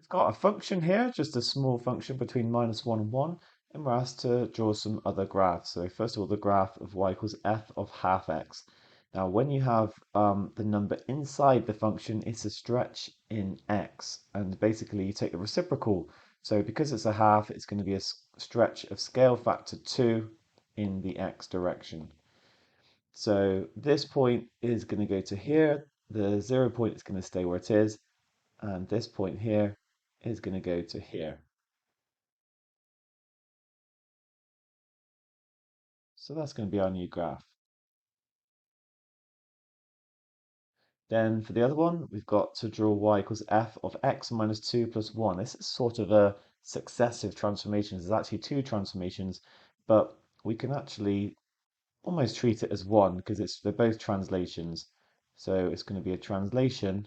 we've got a function here, just a small function between -1 and 1, and we're asked to draw some other graphs. So first of all, the graph of y equals f of half x. Now, when you have the number inside the function, it's a stretch in x, and basically you take the reciprocal. So because it's a half, it's going to be a stretch of scale factor 2 in the x direction. So this point is going to go to here, the 0 point is going to stay where it is, and this point here is going to go to here. So that's going to be our new graph. Then for the other one, we've got to draw y equals f of x minus 2 plus 1. This is sort of a successive transformation. There's actually two transformations, but we can actually almost treat it as one because they're both translations. So it's going to be a translation.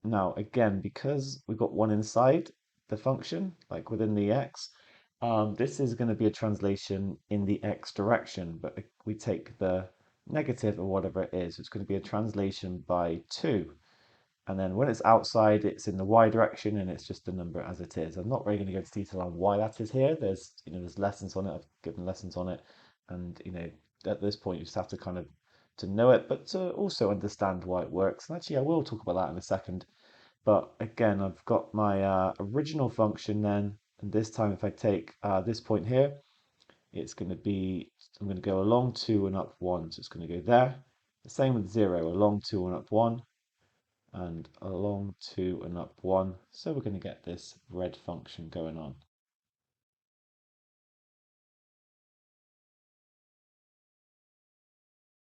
Now, again, because we've got one inside the function, like within the x, this is going to be a translation in the x direction, but we take the negative or whatever it is. It's going to be a translation by 2. And then when it's outside, it's in the y direction, and it's just the number as it is. I'm not really going to go into detail on why that is here. There's lessons on it. I've given lessons on it, and at this point you just have to kind of to know it, but to also understand why it works. And actually, I will talk about that in a second. But again, I've got my original function then, and this time if I take this point here, it's going to be, I'm going to go along 2 and up 1, so it's going to go there. The same with 0, along 2 and up 1, and along 2 and up 1. So we're going to get this red function going on.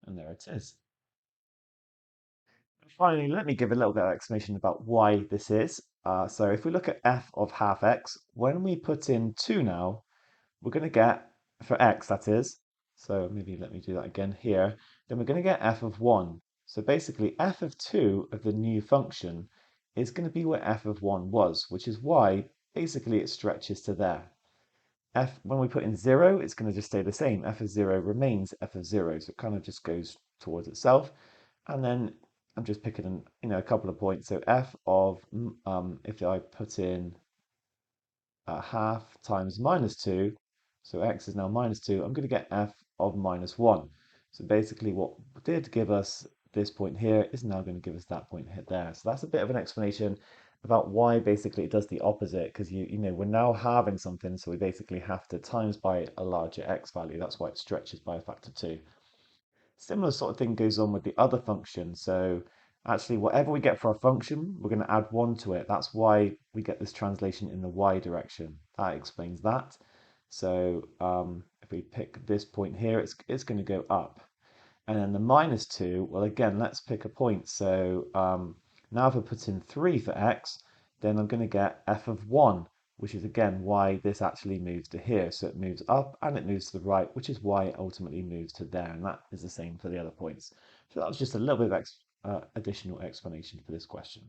And there it is. Finally, let me give a little bit of explanation about why this is. So if we look at f of half x, when we put in 2 now, we're going to get, for x that is, so maybe let me do that again here, then we're going to get f of 1. So basically f of 2 of the new function is going to be where f of 1 was, which is why basically it stretches to there. When we put in 0, it's going to just stay the same. F of 0 remains f of 0, so it kind of just goes towards itself. And then I'm just picking a couple of points. So f of, if I put in half times -2, so x is now -2, I'm going to get f of -1. So basically what did give us this point here is now going to give us that point here there. So that's a bit of an explanation about why basically it does the opposite, because we're now halving something, so we basically have to times by a larger x value. That's why it stretches by a factor 2. Similar sort of thing goes on with the other function. So actually, whatever we get for our function, we're going to add 1 to it. That's why we get this translation in the y direction. That explains that. So if we pick this point here, it's going to go up. And then the -2, well, again, let's pick a point. So now if I put in 3 for x, then I'm going to get f of 1, which is again why this actually moves to here. So it moves up and it moves to the right, which is why it ultimately moves to there. And that is the same for the other points. So that was just a little bit of additional explanation for this question.